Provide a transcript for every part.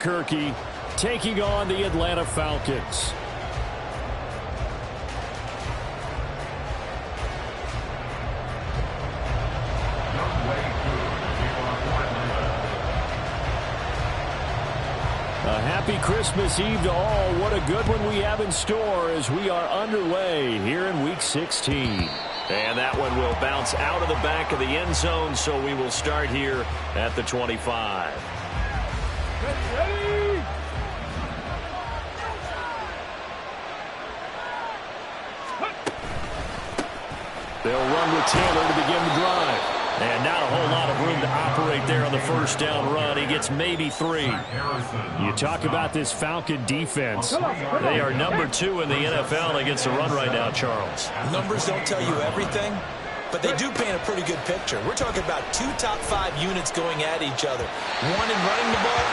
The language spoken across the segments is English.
Kirky taking on the Atlanta Falcons. A happy Christmas Eve to all. What a good one we have in store as we are underway here in Week 16. And that one will bounce out of the back of the end zone, so we will start here at the 25. Ready. They'll run with Taylor to begin the drive. And not a whole lot of room to operate there on the first down run. He gets maybe 3. You talk about this Falcon defense. They are number 2 in the NFL against the run right now, Charles. Numbers don't tell you everything, but they do paint a pretty good picture. We're talking about 2 top 5 units going at each other. One in running the ball,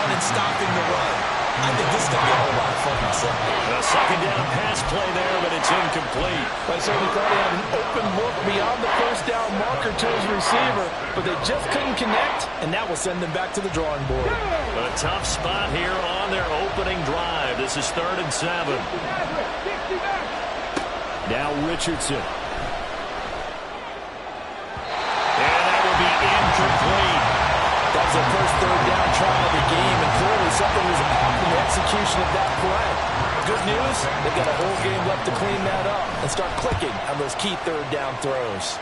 one in stopping the run. I think this is going to be a whole lot of fun myself. A second down pass play there, but it's incomplete. I certainly thought he had an open look beyond the first down marker to his receiver, but they just couldn't connect, and that will send them back to the drawing board. A tough spot here on their opening drive. This is 3rd and 7. Now Richardson. And that will be incomplete. That was their first 3rd down try of the game, and clearly something was off in the execution of that play. Good news, they've got a whole game left to clean that up and start clicking on those key 3rd down throws.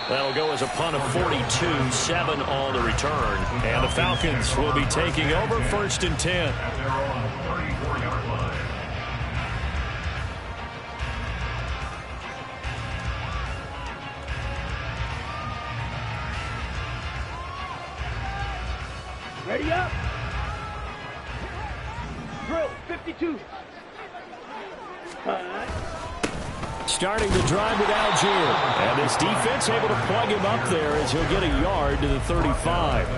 That'll go as a punt of 42, 7 on the return. And the Falcons will be taking over 1st and 10. Ready up. Drill, 52. Starting the drive with Algier. And this defense able to plug him up there as he'll get a yard to the 35.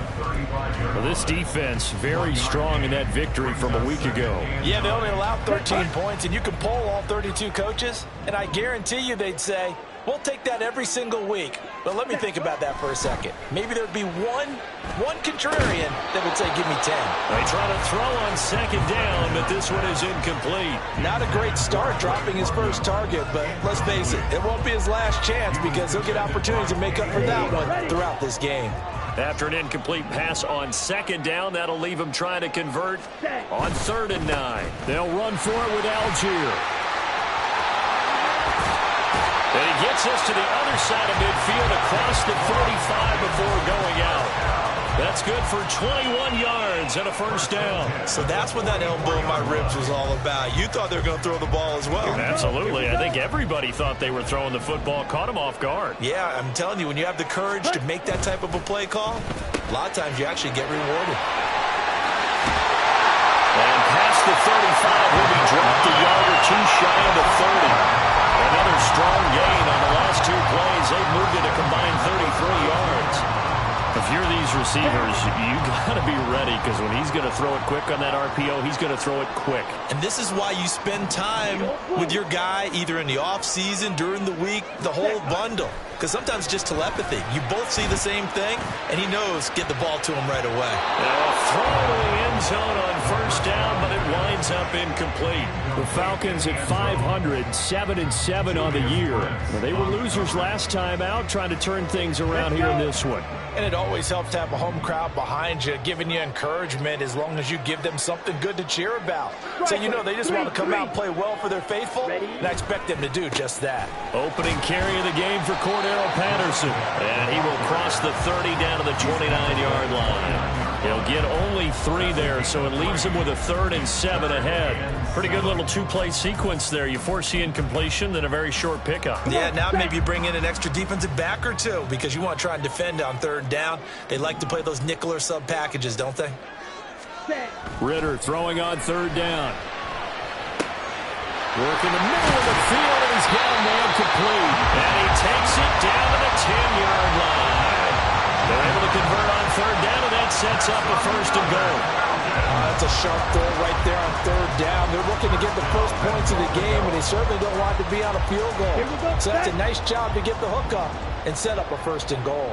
Well, this defense very strong in that victory from a week ago. Yeah, they only allowed 13 points, and you can poll all 32 coaches, and I guarantee you they'd say, we'll take that every single week. But let me think about that for a second. Maybe there'd be one contrarian that would say, give me 10. They try to throw on 2nd down, but this one is incomplete. Not a great start dropping his first target, but let's face it, it won't be his last chance because he'll get opportunities to make up for that one throughout this game. After an incomplete pass on 2nd down, that'll leave him trying to convert on 3rd and 9. They'll run for it with Algier. And he gets us to the other side of midfield across the 35 before going out. That's good for 21 yards and a 1st down. So that's what that elbow in my ribs was all about. You thought they were going to throw the ball as well. Absolutely. I think everybody thought they were throwing the football, caught him off guard. Yeah, I'm telling you, when you have the courage to make that type of a play call, a lot of times you actually get rewarded. And past the 35 will be dropped a yard or 2 shy of the 30. Another strong gain on the last 2 plays. They've moved it a combined 33 yards. If you're these receivers, you got to be ready because when he's going to throw it quick on that RPO, he's going to throw it quick. And this is why you spend time with your guy either in the offseason, during the week, the whole bundle. Because sometimes just telepathy. You both see the same thing, and he knows get the ball to him right away. Now a throw to the end zone on 1st down, but it winds up incomplete. The Falcons at 500, 7-7 on the year. Well, they were losers last time out, trying to turn things around here in this one. And it always helps to have a home crowd behind you, giving you encouragement as long as you give them something good to cheer about. So you know they just want to come out and play well for their faithful, and I expect them to do just that. Opening carry of the game for Cordero Patterson. And he will cross the 30 down to the 29-yard line. He'll get only 3 there, so it leaves him with a 3rd and 7 ahead. Pretty good little 2-play sequence there. You force the incompletion, then a very short pickup. Yeah, now maybe you bring in an extra defensive back or 2 because you want to try and defend on 3rd down. They like to play those nickel or sub packages, don't they? Ritter throwing on 3rd down. Work in the middle of the field, and he's got a man complete. And he takes it down to the 10-yard line. They're able to convert on 3rd down, and that sets up a 1st and goal. That's a sharp throw right there on 3rd down. They're looking to get the first points of the game, and they certainly don't want it to be on a field goal. So that's a nice job to get the hook up and set up a 1st and goal.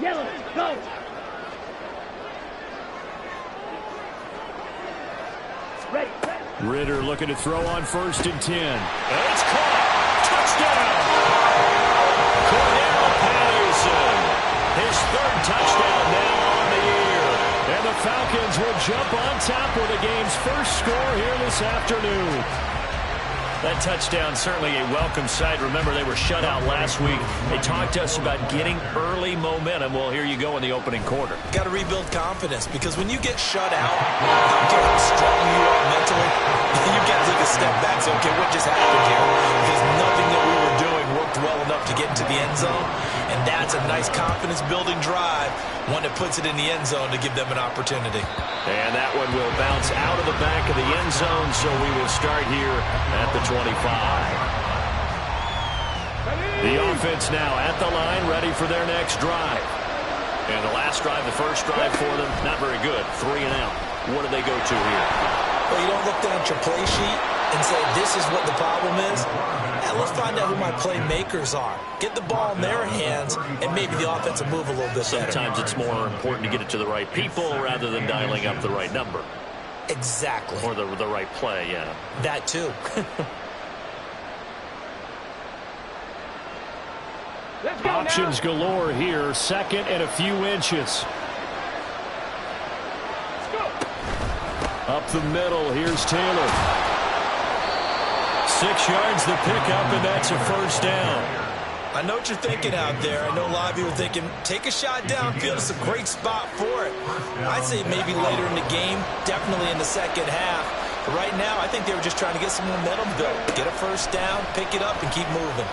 Yellow, go. Ready. Ritter looking to throw on 1st and 10. And it's caught. Touchdown. Cordero Patterson. His 3rd touchdown now on the year. And the Falcons will jump on top with the game's first score here this afternoon. That touchdown certainly a welcome sight. Remember, they were shut out last week. They talked to us about getting early momentum. Well, here you go in the opening quarter. Got to rebuild confidence, because when you get shut out, I don't care how strong you are mentally, you got to take a step back and say, okay, what just happened here? Because nothing that we were doing worked well enough to get into the end zone, and that's a nice confidence-building drive, one that puts it in the end zone to give them an opportunity. And that one will bounce out of the back of the end zone, so we will start here at the 25. The offense now at the line, ready for their next drive. And the last drive, the first drive for them, not very good. 3 and out. What do they go to here? Well, you don't look down at your play sheet and say, this is what the problem is. Yeah, let's find out who my playmakers are. Get the ball in their hands, and maybe the offense will move a little bit better. Sometimes it's more important to get it to the right people rather than dialing up the right number. Exactly. Or the right play, yeah. That too. Options galore here. 2nd and a few inches. Up the middle, here's Taylor. 6 yards the pickup, and that's a first down. I know what you're thinking out there. I know a lot of you are thinking, take a shot downfield. It's a great spot for it. I'd say maybe later in the game, definitely in the second half. But right now, I think they were just trying to get some momentum built. Get a first down, pick it up, and keep moving.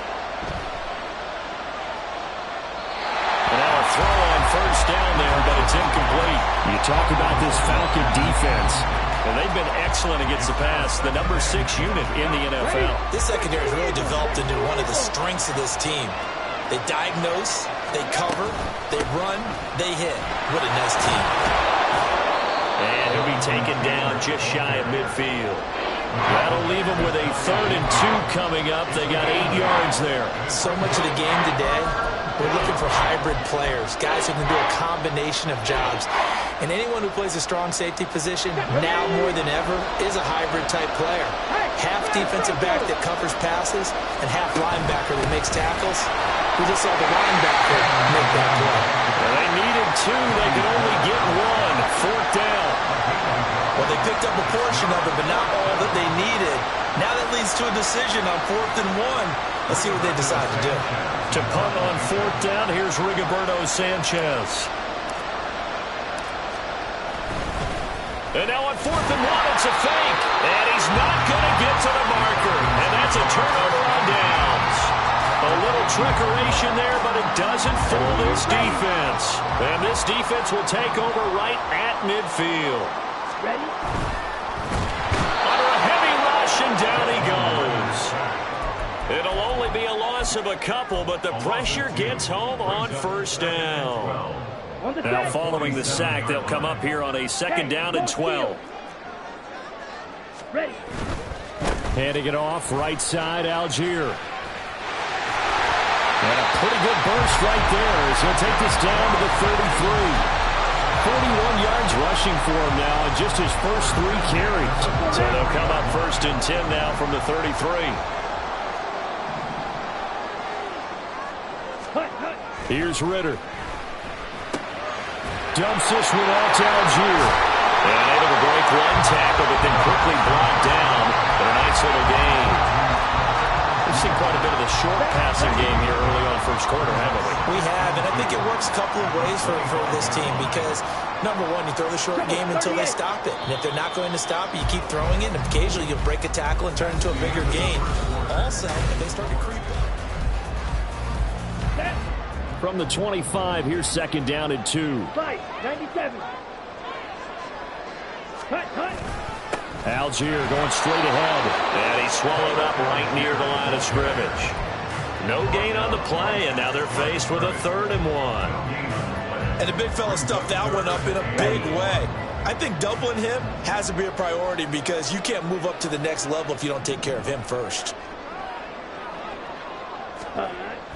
And now a throw on first down there, but it's incomplete. You talk about this Falcon defense. Well, they've been excellent against the pass, the number 6 unit in the NFL. This secondary has really developed into one of the strengths of this team. They diagnose, they cover, they run, they hit. What a nice team. And he'll be taken down just shy of midfield. That'll leave them with a 3rd and 2 coming up. They got 8 yards there. So much of the game today, we're looking for hybrid players, guys who can do a combination of jobs. And anyone who plays a strong safety position, now more than ever, is a hybrid-type player. Half defensive back that covers passes, and half linebacker that makes tackles. We just saw the linebacker make that play. Well, they needed 2. They could only get 1. 4th down. Well, they picked up a portion of it, but not all that they needed. Now that leads to a decision on 4th and 1. Let's see what they decide to do. To punt on 4th down, here's Rigoberto Sanchez. And now on 4th and 1, it's a fake. And he's not going to get to the marker. And that's a turnover on downs. A little trickeration there, but it doesn't fool this defense. And this defense will take over right at midfield. Ready? Under a heavy rush, and down he goes. It'll only be a loss of a couple, but the pressure gets home on first down. Now following the sack, they'll come up here on a 2nd down and 12. Ready. Handing it off, right side, Algier. And a pretty good burst right there as he'll take this down to the 33. 41 yards rushing for him now in just his first 3 carries. So they'll come up 1st and 10 now from the 33. Here's Ritter. Dumps this one out to Algier. And able to break 1 tackle, but then quickly brought down. But a nice little gain. We've seen quite a bit of the short passing game here early on first quarter, haven't we? We have, and I think it works a couple of ways for this team because, number one, you throw the short game until they stop it. And if they're not going to stop it, you keep throwing it, and occasionally you'll break a tackle and turn it into a bigger gain. Also, if they start to creep up. From the 25, here's 2nd down and 2. Fight, 97. Cut. Algier going straight ahead. And he's swallowed up right near the line of scrimmage. No gain on the play, and now they're faced with a 3rd and 1. And the big fella stuffed that one up in a big way. I think doubling him has to be a priority because you can't move up to the next level if you don't take care of him first.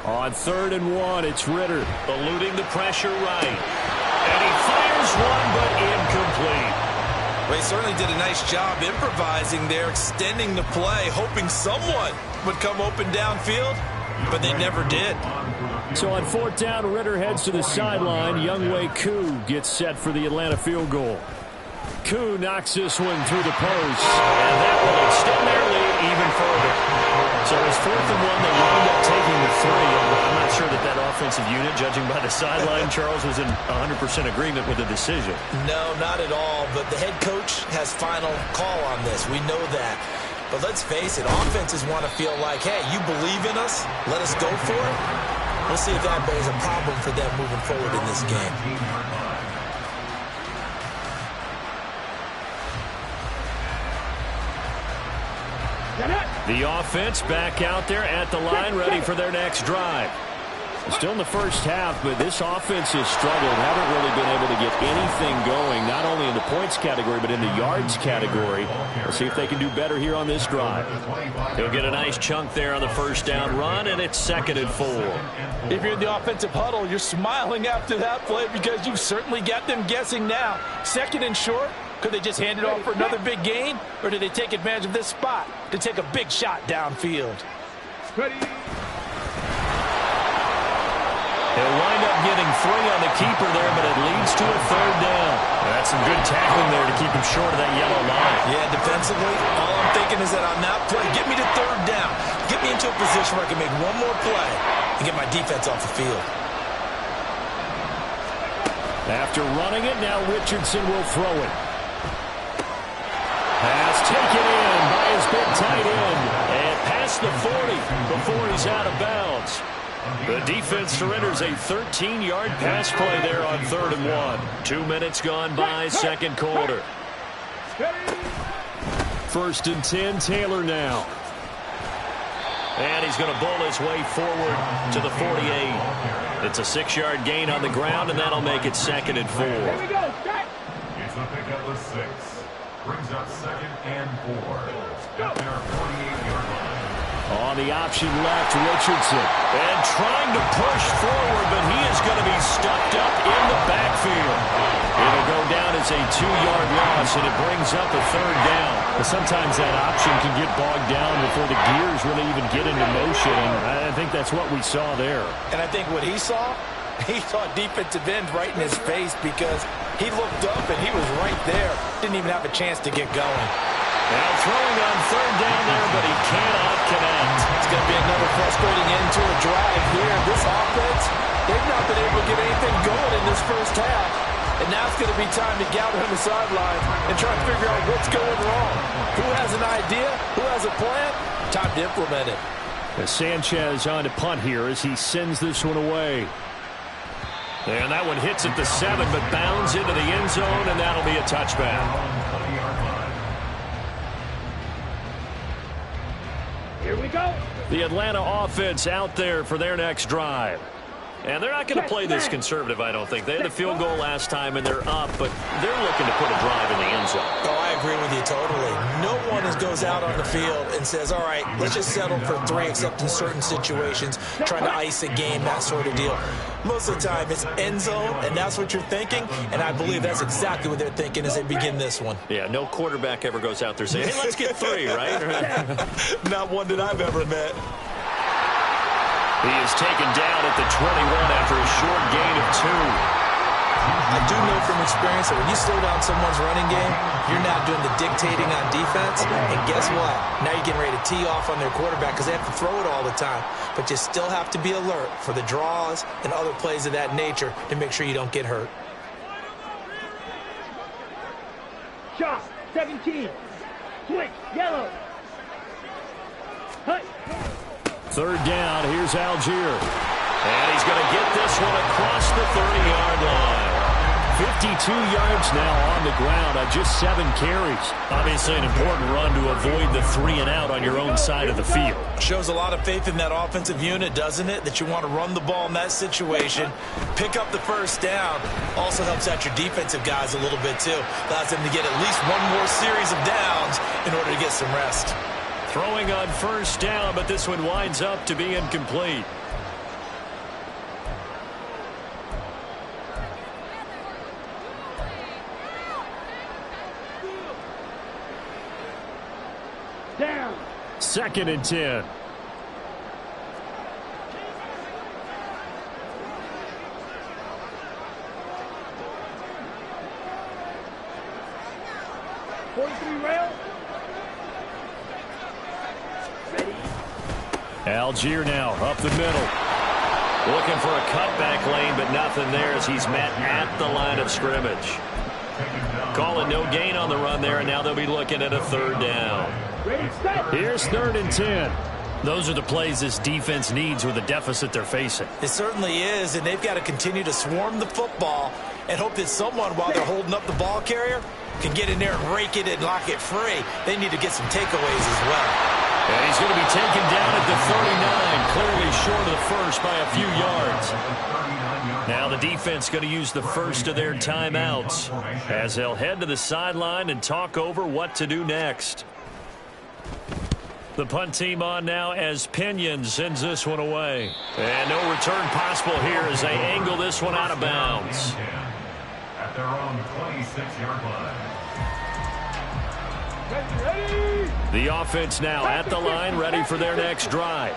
On 3rd and 1, it's Ritter. Eluding the pressure right. And he fires one, but incomplete. Well, he certainly did a nice job improvising there, extending the play, hoping someone would come open downfield, but they never did. So on 4th down, Ritter heads to the sideline. Younghoe Koo gets set for the Atlanta field goal. Koo knocks this one through the post. And that will extend their lead even further. So it was 4th and 1. They wound up taking the 3. I'm not sure that offensive unit, judging by the sideline, Charles, was in 100% agreement with the decision. No, not at all. But the head coach has final call on this. We know that. But let's face it, offenses want to feel like, hey, you believe in us, let us go for it. We'll see if that is a problem for them moving forward in this game. The offense back out there at the line, ready for their next drive. Still in the first half, but this offense has struggled. Haven't really been able to get anything going, not only in the points category, but in the yards category. We'll see if they can do better here on this drive. He'll get a nice chunk there on the first down run, and it's 2nd and 4. If you're in the offensive huddle, you're smiling after that play because you've certainly got them guessing now. 2nd and short. Could they just hand it off for another big gain? Or did they take advantage of this spot to take a big shot downfield? Ready. He'll wind up getting 3 on the keeper there, but it leads to a 3rd down. That's some good tackling there to keep him short of that yellow line. Yeah, defensively, all I'm thinking is that on that play, get me to 3rd down. Get me into a position where I can make one more play and get my defense off the field. After running it, now Richardson will throw it. Pass taken in by his big tight end. And past the 40 before he's out of bounds. The defense surrenders a 13-yard pass play there on 3rd and 1. 2 minutes gone by, 2nd quarter. 1st and 10, Taylor now. And he's going to bull his way forward to the 48. It's a 6-yard gain on the ground, and that'll make it 2nd and 4. Here we go. Start. It's a pickup of 6. Brings up 2nd and 4. At their 48-yard line. On the option left, Richardson. And trying to push forward, but he is going to be stuffed up in the backfield. It'll go down as a 2-yard loss, and it brings up a 3rd down. But sometimes that option can get bogged down before the gears really even get into motion, and I think that's what we saw there. And I think what he saw defensive end right in his face because he looked up and he was right there. Didn't even have a chance to get going. Now throwing on 3rd down there, but he cannot connect. It's going to be another frustrating end to a drive here. This offense, they've not been able to get anything going in this first half. And now it's going to be time to gather on the sidelines and try and figure out what's going wrong. Who has an idea? Who has a plan? Time to implement it. Sanchez on to punt here as he sends this one away. And that one hits at the 7, but bounds into the end zone, and that'll be a touchback. Here we go. The Atlanta offense out there for their next drive. And they're not going to play this conservative, I don't think. They had the field goal last time, and they're up, but they're looking to put a drive in the end zone. Oh, I agree with you totally. No one goes out on the field and says, all right, let's just settle for 3, except in certain situations, trying to ice a game, that sort of deal. Most of the time, it's end zone, and that's what you're thinking, and I believe that's exactly what they're thinking as they begin this one. Yeah, no quarterback ever goes out there saying, hey, let's get 3, right? Not one that I've ever met. He is taken down at the 21 after a short gain of 2. I do know from experience that when you slow down someone's running game, you're now doing the dictating on defense. And guess what? Now you're getting ready to tee off on their quarterback because they have to throw it all the time. But you still have to be alert for the draws and other plays of that nature to make sure you don't get hurt. Shot. 17. Switch. Yellow. Hut. 3rd down, here's Algier. And he's going to get this one across the 30-yard line. 52 yards now on the ground on just 7 carries. Obviously an important run to avoid the 3-and-out on your own side of the field. Shows a lot of faith in that offensive unit, doesn't it? That you want to run the ball in that situation. Pick up the 1st down. Also helps out your defensive guys a little bit, too. Allows them to get at least one more series of downs in order to get some rest. Throwing on 1st down, but this one winds up to be incomplete. 2nd and 10. Algier now up the middle. Looking for a cutback lane, but nothing there as he's met at the line of scrimmage. Calling no gain on the run there, and now they'll be looking at a 3rd down. Here's 3rd and 10. Those are the plays this defense needs with the deficit they're facing. It certainly is, and they've got to continue to swarm the football and hope that someone, while they're holding up the ball carrier, can get in there and rake it and lock it free. They need to get some takeaways as well. And he's going to be taken down at the 39, clearly short of the first by a few yards. Now the defense going to use the first of their timeouts as they'll head to the sideline and talk over what to do next. The punt team on now as Pinion sends this one away. And no return possible here as they angle this one out of bounds. At their own 26-yard line. The offense now at the line, ready for their next drive.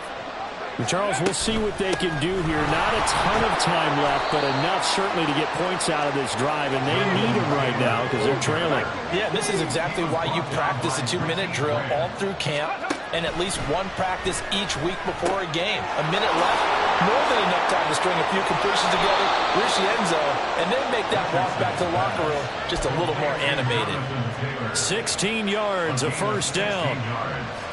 Charles, we'll see what they can do here. Not a ton of time left, but enough certainly to get points out of this drive, and they need them right now because they're trailing. Yeah, this is exactly why you practice a 2-minute drill all through camp and at least one practice each week before a game. A minute left, more than enough time to string a few completions together, reach the end zone, and then make that walk back to the locker room just a little more animated. 16 yards, a 1st down.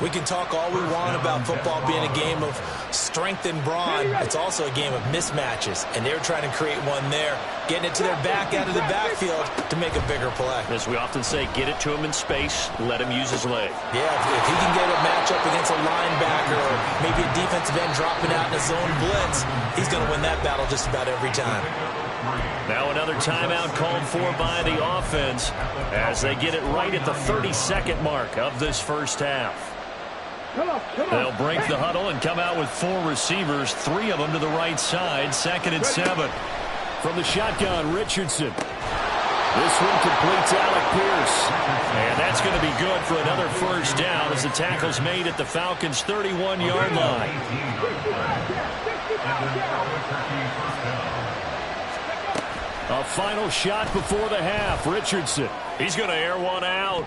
We can talk all we want about football being a game of strength and brawn. It's also a game of mismatches, and they're trying to create one there, getting it to their back out of the backfield to make a bigger play. As we often say, get it to him in space, let him use his leg. Yeah, if he can get a matchup against a linebacker or maybe a defensive end dropping out in a zone blitz, he's going to win that battle just about every time. Now another timeout called for by the offense as they get it right at the 32nd mark of this first half. They'll break the huddle and come out with 4 receivers, 3 of them to the right side. 2nd and 7. From the shotgun, Richardson. This one completes Alec Pierce. And that's going to be good for another 1st down as the tackle's made at the Falcons' 31-yard line. A final shot before the half. Richardson. He's going to air one out.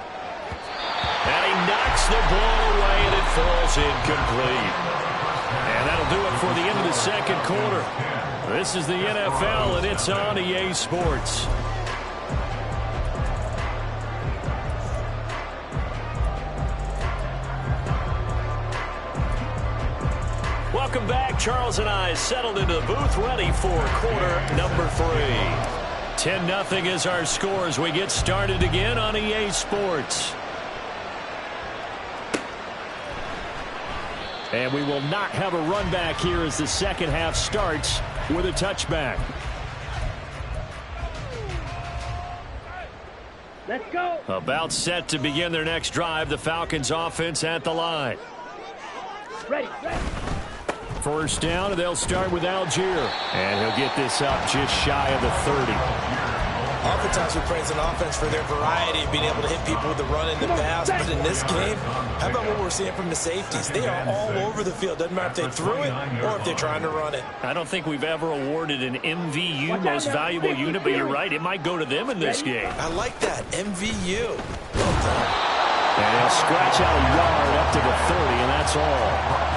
And he knocks the ball away, and it falls incomplete. And that'll do it for the end of the 2nd quarter. This is the NFL, and it's on EA Sports. Welcome back. Charles and I settled into the booth, ready for quarter number 3. 10-0 is our score as we get started again on EA Sports. And we will not have a run back here as the second half starts with a touchback. Let's go. About set to begin their next drive. The Falcons offense at the line. Ready. 1st down, and they'll start with Algier. And he'll get this up just shy of the 30. Oftentimes we praise an offense for their variety of being able to hit people with the run and the pass. But in this game, how about what we're seeing from the safeties? They are all over the field. Doesn't matter if they threw it or if they're trying to run it. I don't think we've ever awarded an MVU, most valuable unit, but you're right. It might go to them in this game. I like that. MVU. Well done. And he'll scratch out a yard up to the 30, and that's all.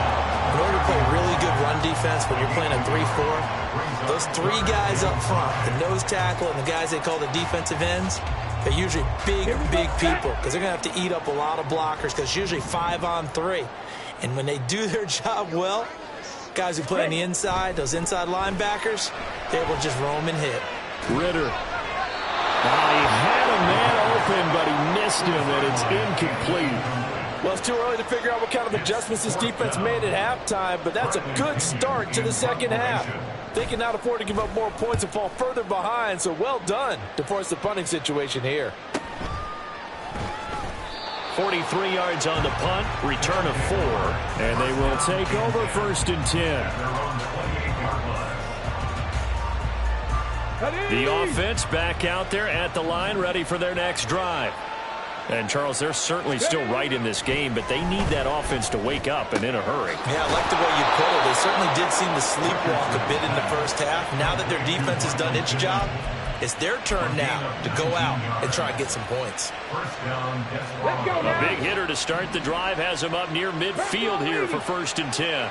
In order to play really good run defense when you're playing a 3-4, those 3 guys up front, the nose tackle and the guys they call the defensive ends, they're usually big people because they're going to have to eat up a lot of blockers because it's usually 5-on-3. And when they do their job well, guys who play on the inside, those inside linebackers, they will just roam and hit. Ritter. He had a man open, but he missed him, and it's incomplete. Well, it's too early to figure out what kind of adjustments this defense made at halftime, but that's a good start to the second half. They cannot afford to give up more points and fall further behind, so well done to force the punting situation here. 43 yards on the punt, return of 4. And they will take over 1st and 10. The offense back out there at the line, ready for their next drive. And, Charles, they're certainly still right in this game, but they need that offense to wake up and in a hurry. Yeah, I like the way you put it. They certainly did seem to sleepwalk a bit in the first half. Now that their defense has done its job, it's their turn now to go out and try and get some points. A big hitter to start the drive has him up near midfield here for 1st and 10.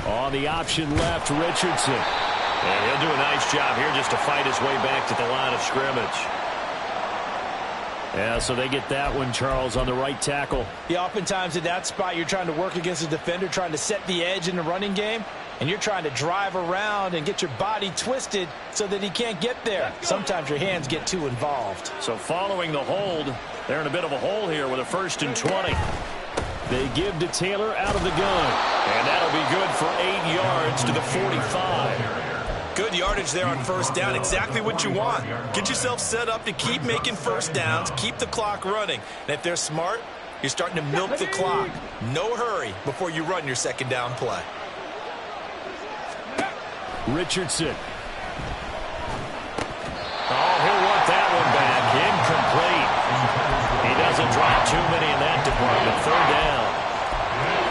On the option left, Richardson. And he'll do a nice job here just to fight his way back to the line of scrimmage. Yeah, so they get that one, Charles, on the right tackle. Yeah, oftentimes in that spot, you're trying to work against a defender, trying to set the edge in the running game, and you're trying to drive around and get your body twisted so that he can't get there. Sometimes your hands get too involved. So following the hold, they're in a bit of a hole here with a 1st and 20. They give to Taylor out of the gun. And that'll be good for 8 yards to the 45. Good yardage there on 1st down. Exactly what you want. Get yourself set up to keep making 1st downs, keep the clock running. And if they're smart, you're starting to milk the clock. No hurry before you run your 2nd down play. Richardson. Oh, he'll want that one back. Incomplete. He doesn't drop too many in that department. 3rd down.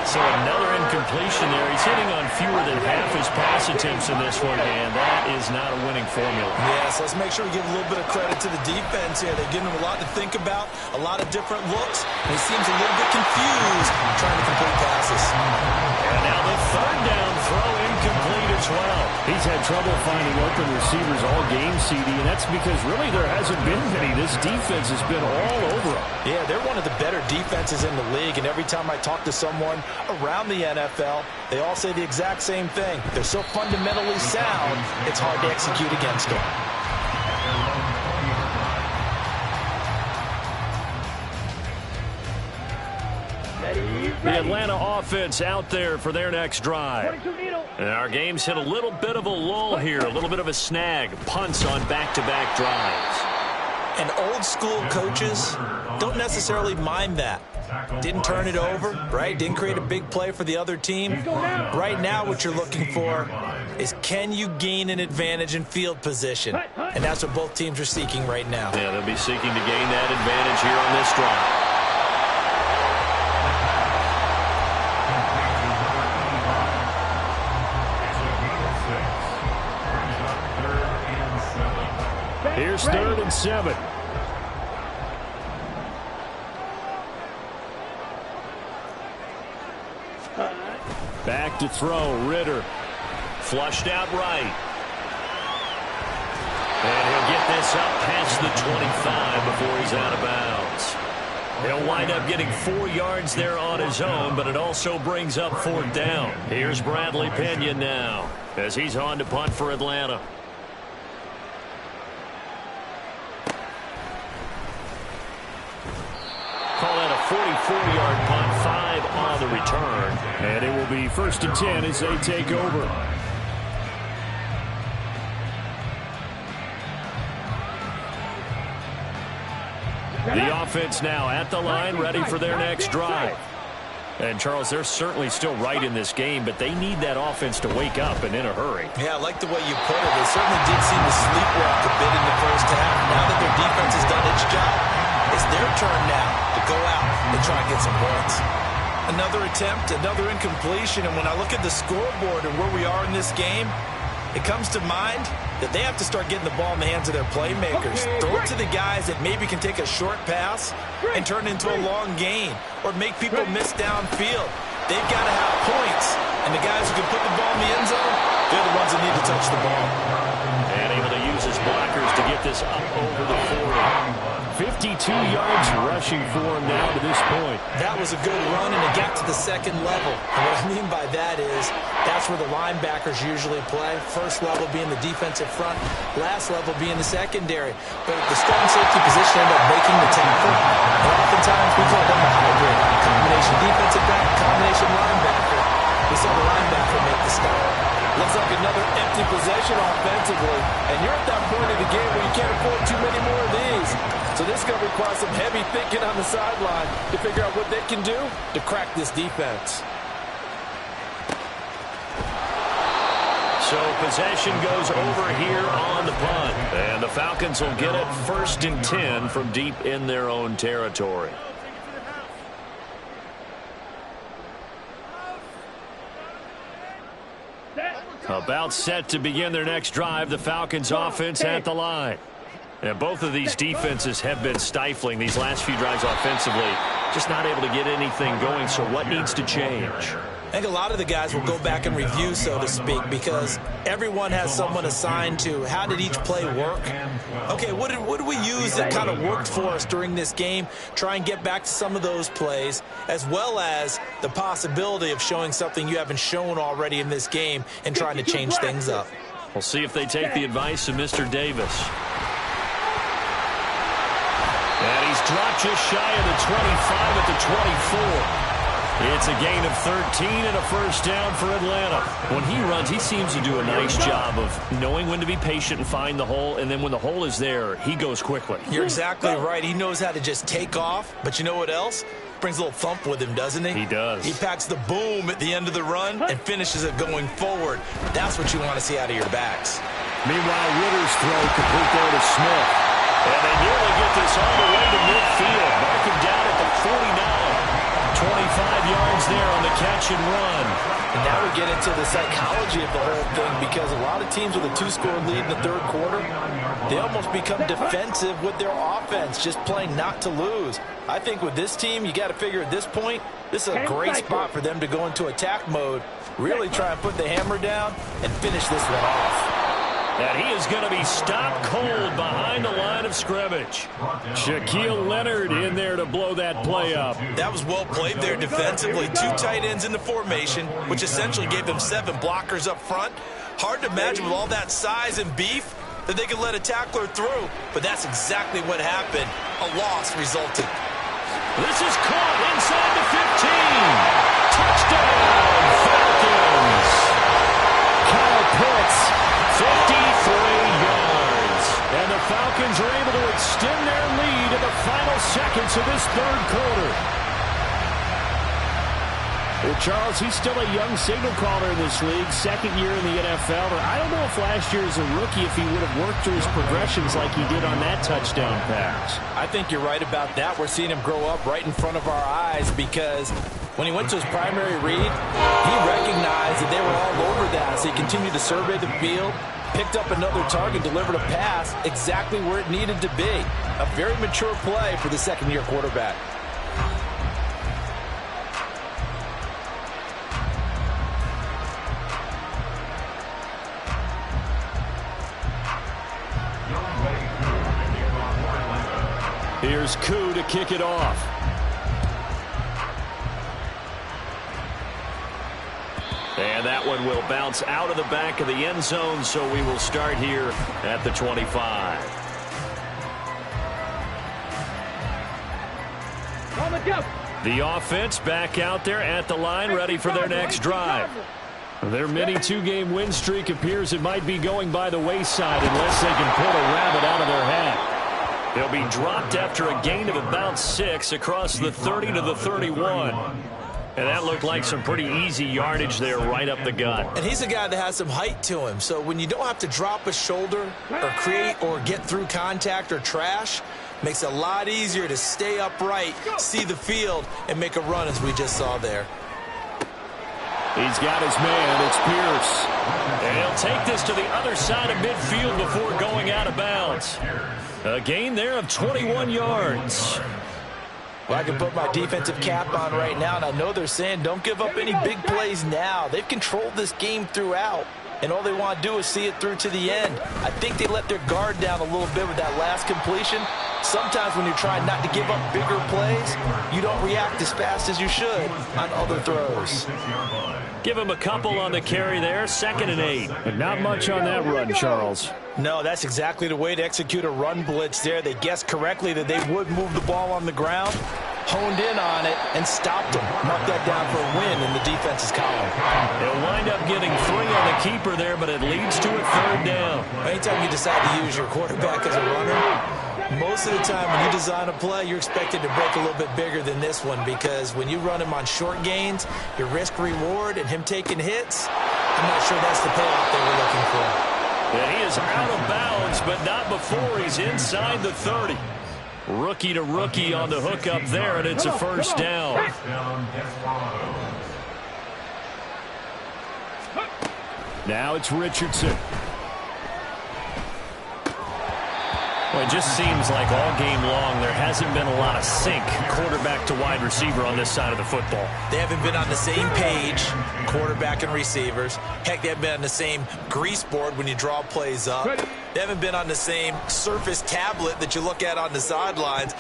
So another incompletion there. He's hitting on fewer than half his pass attempts in this one, and that is not a winning formula. Yes, let's make sure we give a little bit of credit to the defense here. They're giving him a lot to think about, a lot of different looks, and he seems a little bit confused trying to complete passes. And now the 3rd down throw incomplete as well. He's had trouble finding open receivers all game, CD, and that's because really there hasn't been many. This defense has been all over them. Yeah, they're one of the better defenses in the league, and every time I talk to someone around the NFL, they all say the exact same thing. They're so fundamentally sound, it's hard to execute against them. The Atlanta offense out there for their next drive. And our game's hit a little bit of a lull here, a little bit of a snag. Punts on back-to-back drives. And old school coaches don't necessarily mind that. Didn't turn it over, right? Didn't create a big play for the other team. Right now what you're looking for is, can you gain an advantage in field position? And that's what both teams are seeking right now. Yeah, they'll be seeking to gain that advantage here on this drive. Here's 3rd and 7. Back to throw, Ritter. Flushed out right. And he'll get this up past the 25 before he's out of bounds. He'll wind up getting 4 yards there on his own, but it also brings up 4th down. Here's Bradley Pena now as he's on to punt for Atlanta. Call that a 44-yard punt, 5 on the return. And it will be 1st and 10 as they take over. The offense now at the line, ready for their next drive. And, Charles, they're certainly still right in this game, but they need that offense to wake up and in a hurry. Yeah, I like the way you put it. They certainly did seem to sleepwalk a bit in the first half. Now that their defense has done its job, it's their turn now to go out and try and get some points. Another attempt, another incompletion, and when I look at the scoreboard and where we are in this game, it comes to mind that they have to start getting the ball in the hands of their playmakers. Throw it to the guys that maybe can take a short pass and turn it into a long gain or make people miss downfield. They've got to have points, and the guys who can put the ball in the end zone, they're the ones that need to touch the ball. And able to use his blockers to get this up over the 40. 52 yards rushing for him now to this point. That was a good run, and it got to the 2nd level. And what I mean by that is that's where the linebackers usually play. First level being the defensive front, last level being the secondary. But the strong safety position ended up making the tackle. And oftentimes we call them a hybrid. Combination defensive back, combination linebacker. We saw the linebacker make the stop. Looks like another empty possession offensively. And you're at that point of the game where you can't afford too many more of these. So this is going to require some heavy thinking on the sideline to figure out what they can do to crack this defense. So possession goes over here on the punt. And the Falcons will get it 1st and 10 from deep in their own territory. About set to begin their next drive. The Falcons offense at the line. And both of these defenses have been stifling these last few drives offensively. Just not able to get anything going. So what needs to change? I think a lot of the guys will go back and review, so to speak, because everyone has someone assigned to how did each play work. Okay, what did we use that kind of worked for us during this game? Try and get back to some of those plays, as well as the possibility of showing something you haven't shown already in this game and trying to change things up. We'll see if they take the advice of Mr. Davis. And he's dropped just shy of the 25 at the 24. It's a gain of 13 and a first down for Atlanta. When he runs, he seems to do a nice job of knowing when to be patient and find the hole, and then when the hole is there, he goes quickly. You're exactly right. He knows how to just take off, but you know what else? Brings a little thump with him, doesn't he? He does. He packs the boom at the end of the run and finishes it going forward. That's what you want to see out of your backs. Meanwhile, Ritter's throw complete there to Smith. And they nearly get this all the way to midfield. Mark him down at the 49. 25 yards there on the catch and run. And now we get into the psychology of the whole thing, because a lot of teams with a 2-score lead in the third quarter, they almost become defensive with their offense, just playing not to lose. I think with this team, you got to figure at this point, this is a great spot for them to go into attack mode, really try and put the hammer down and finish this one off. And he is going to be stopped cold behind the line of scrimmage. Shaquille Leonard in there to blow that play up. That was well played there defensively. 2 tight ends in the formation, which essentially gave them 7 blockers up front. Hard to imagine with all that size and beef that they could let a tackler through, but that's exactly what happened. A loss resulted. This is caught inside the 15. Touchdown, Falcons. Kyle Pitts. 53 yards. And the Falcons are able to extend their lead in the final seconds of this third quarter. Well, Charles, he's still a young signal caller in this league, 2nd year in the NFL. I don't know if last year as a rookie, if he would have worked through his progressions like he did on that touchdown pass. I think you're right about that. We're seeing him grow up right in front of our eyes, because when he went to his primary read, he recognized that they were all over that. So he continued to survey the field, picked up another target, delivered a pass exactly where it needed to be. A very mature play for the 2nd-year quarterback. Here's Koo to kick it off. And that one will bounce out of the back of the end zone, so we will start here at the 25. The offense back out there at the line, ready for their next drive. Their mini 2-game win streak appears it might be going by the wayside unless they can pull a rabbit out of their hat. They'll be dropped after a gain of about 6 across the 30 to the 31. And that looked like some pretty easy yardage there right up the gut. And he's a guy that has some height to him. So when you don't have to drop a shoulder or create or get through contact or trash, makes it a lot easier to stay upright, see the field, and make a run as we just saw there. He's got his man. It's Pierce. And he'll take this to the other side of midfield before going out of bounds. A gain there of 21 yards. Well, I can put my defensive cap on right now, and I know they're saying don't give up any big plays now. They've controlled this game throughout, and all they want to do is see it through to the end. I think they let their guard down a little bit with that last completion. Sometimes when you're trying not to give up bigger plays, you don't react as fast as you should on other throws. Give him a couple on the carry there, 2nd and 8. And not much on that run, Charles. No, that's exactly the way to execute a run blitz there. They guessed correctly that they would move the ball on the ground, honed in on it, and stopped them. Mark that down for a win in the defense's column. They'll wind up getting 3 on the keeper there, but it leads to a 3rd down. Anytime you decide to use your quarterback as a runner, most of the time when you design a play, you're expected to break a little bit bigger than this one, because when you run him on short gains, your risk reward and him taking hits, I'm not sure that's the payoff they were looking for. And he is out of bounds, but not before he's inside the 30. Rookie to rookie on the hook up there, and it's a first down. First down, Desperados. Now it's Richardson. Well, it just seems like all game long there hasn't been a lot of sync quarterback to wide receiver on this side of the football. They haven't been on the same page, quarterback and receivers. Heck, they haven't been on the same grease board when you draw plays up. They haven't been on the same surface tablet that you look at on the sidelines.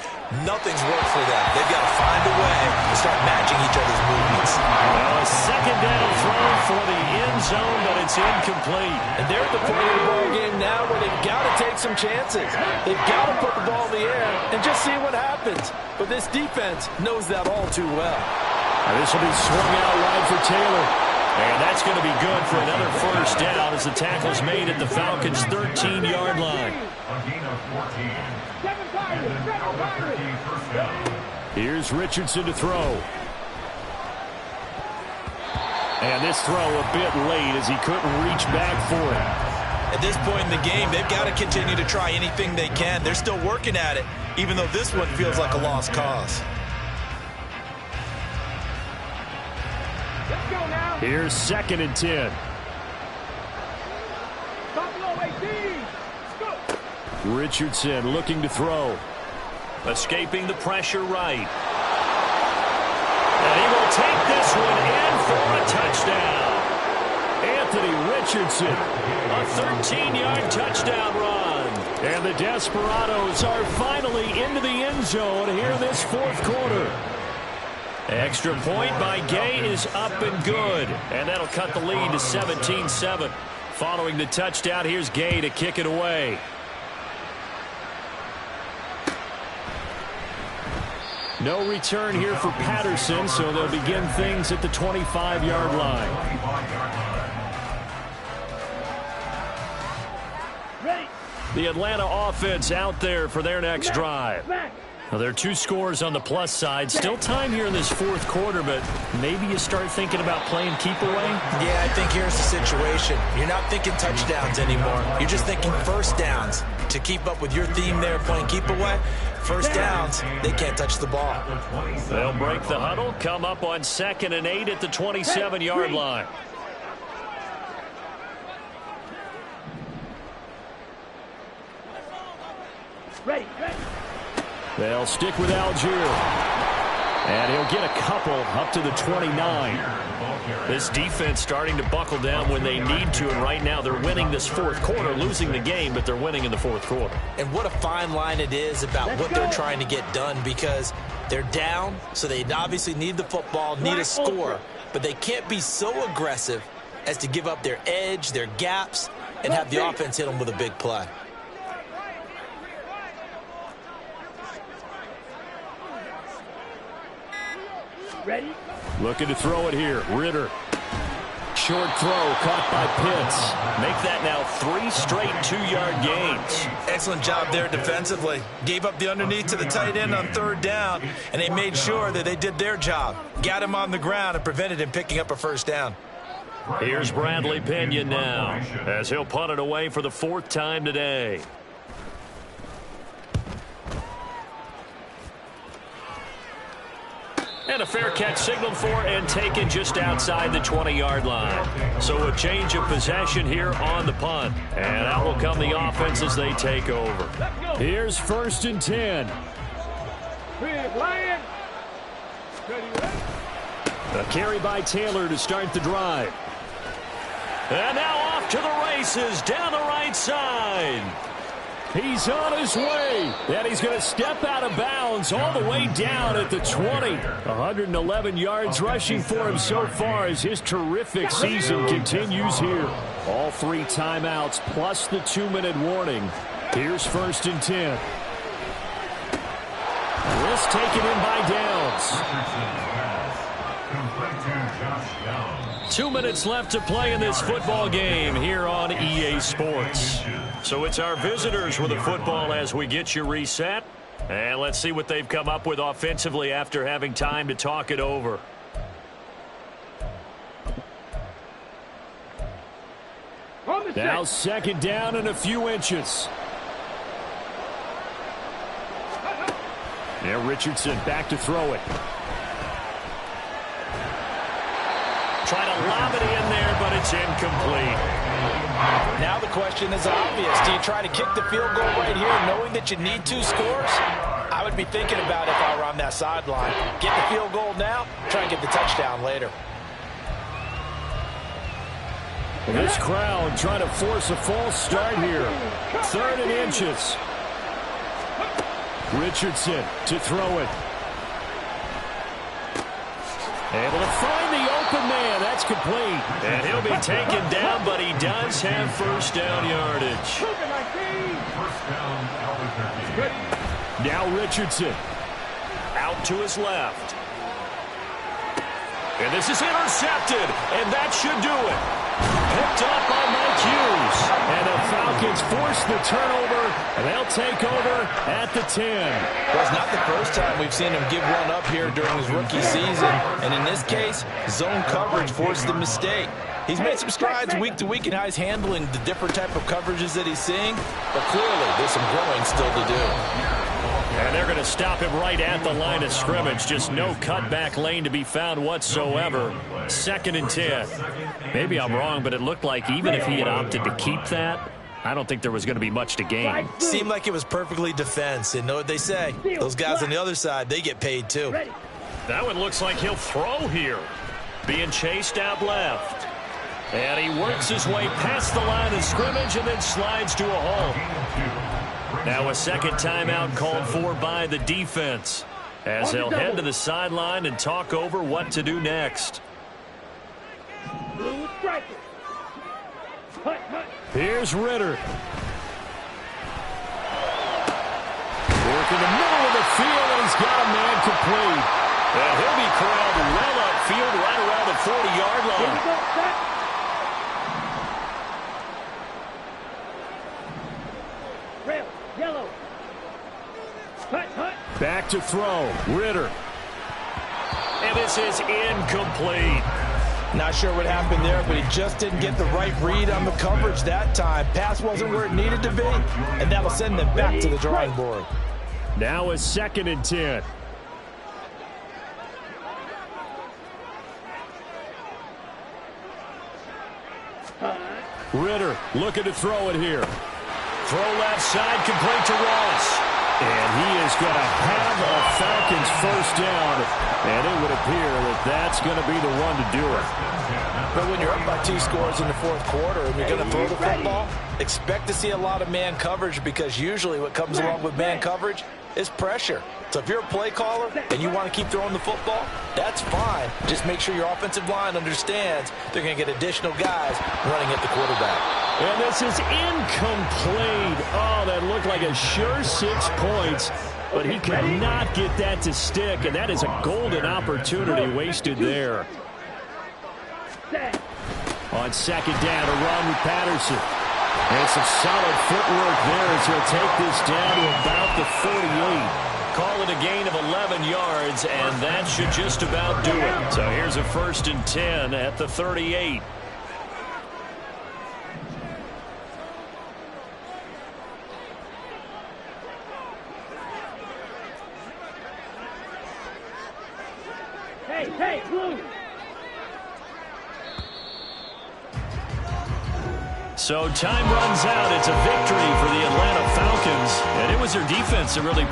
Nothing's worked for them. They've got to find a way to start matching each other's movements. Well, a second down throw for the end zone, but it's incomplete. And they're at the point of the ball game now where they've got to take some chances. They've got to put the ball in the air and just see what happens. But this defense knows that all too well. This will be swung out wide for Taylor. And that's going to be good for another first down as the tackle's made at the Falcons' 13-yard line. A gain of 14. And an out-of-13 first down. Here's Richardson to throw. And this throw a bit late as he couldn't reach back for it. At this point in the game, they've got to continue to try anything they can. They're still working at it, even though this one feels like a lost cause. Let's go now. Here's 2nd and 10. Buffalo 18. Go. Richardson looking to throw. Escaping the pressure right. And he will take this one in for a touchdown. Anthony Richardson. A 13-yard touchdown run. And the Desperados are finally into the end zone here in this fourth quarter. Extra point by Gay is up and good. And that'll cut the lead to 17-7. Following the touchdown, here's Gay to kick it away. No return here for Patterson, so they'll begin things at the 25-yard line. Ready. The Atlanta offense out there for their next drive. Back. Well, there are 2 scores on the plus side. Still time here in this fourth quarter, but maybe you start thinking about playing keep away. Yeah, I think here's the situation. You're not thinking touchdowns anymore. You're just thinking first downs. To keep up with your theme there, playing keep away, first downs, they can't touch the ball. They'll break the huddle, come up on 2nd and 8 at the 27-yard line. Ready. They'll stick with Algier. And he'll get a couple up to the 29. This defense starting to buckle down when they need to, and right now they're winning this fourth quarter, losing the game, but they're winning in the fourth quarter. And what a fine line it is about what they're trying to get done, because they're down, so they obviously need the football, need a score, but they can't be so aggressive as to give up their edge, their gaps, and have the offense hit them with a big play. Ready. Looking to throw it here. Ritter. Short throw caught by Pitts. Make that now 3 straight 2-yard gains. Excellent job there defensively. Gave up the underneath to the tight end on 3rd down, and they made sure that they did their job. Got him on the ground and prevented him picking up a first down. Here's Bradley Pinion now, as he'll punt it away for the 4th time today. And a fair catch signaled for and taken just outside the 20-yard line. So a change of possession here on the punt. And out will come the offense as they take over. Here's 1st and 10. A carry by Taylor to start the drive. And now off to the races down the right side. He's on his way, and he's going to step out of bounds all the way down at the 20. 111 yards rushing for him so far as his terrific season continues here. All 3 timeouts plus the 2-minute warning. Here's 1st and 10. This taken in by Downs. 2 minutes left to play in this football game here on EA Sports. So it's our visitors with the football as we get you reset. And let's see what they've come up with offensively after having time to talk it over. Now second down and a few inches. Now Richardson back to throw it. Try to lob it in there, but it's incomplete. Now the question is obvious. Do you try to kick the field goal right here knowing that you need 2 scores? I would be thinking about it if I were on that sideline. Get the field goal now, try and get the touchdown later. This crowd trying to force a false start here. 3rd and inches. Richardson to throw it. Able to find the open man. That's complete. And he'll be taken down, but he does have first down yardage. First down, Albuquerque. Now Richardson. Out to his left. And this is intercepted, and that should do it. Picked up by Mike Hughes. And the Falcons force the turnover, and they'll take over at the 10. Well, it's not the first time we've seen him give one up here during his rookie season. And in this case, zone coverage forced the mistake. He's made some strides week to week in how he's handling the different type of coverages that he's seeing. But clearly, there's some growing still to do. And they're going to stop him right at the line of scrimmage. Just no cutback lane to be found whatsoever. 2nd and 10. Maybe I'm wrong, but it looked like even if he had opted to keep that, I don't think there was going to be much to gain. Seemed like it was perfectly defense. And know what they say? Those guys on the other side, they get paid too. That one looks like he'll throw here. Being chased out left. And he works his way past the line of scrimmage and then slides to a hole. Now a second timeout called for by the defense as they'll head to the sideline and talk over what to do next. Here's Ritter. Work in the middle of the field, and he's got a man complete. And he'll be corralled well upfield right around the 40-yard line. Yellow. Back to throw. Ritter. And this is incomplete. Not sure what happened there, but he just didn't get the right read on the coverage that time. Pass wasn't where it needed to be, and that'll send them back to the drawing board. Now a 2nd and 10. Ritter looking to throw it here. Throw left side, complete to Ross. And he is going to have a Falcons first down. And it would appear that that's going to be the one to do it. But when you're up by 2 scores in the 4th quarter and you're going to throw the football, expect to see a lot of man coverage, because usually what comes along with man coverage is pressure. So if you're a play caller and you want to keep throwing the football, that's fine. Just make sure your offensive line understands they're going to get additional guys running at the quarterback. And this is incomplete. Oh, that looked like a sure 6 points, but he could not get that to stick, and that is a golden opportunity wasted there. On second down, a run with Patterson. And some solid footwork there as he'll take this down to about the 48. Call it a gain of 11 yards, and that should just about do it. So here's a 1st and 10 at the 38. Hey, blue. So time runs out. It's a victory for the Atlanta Falcons, and it was their defense that really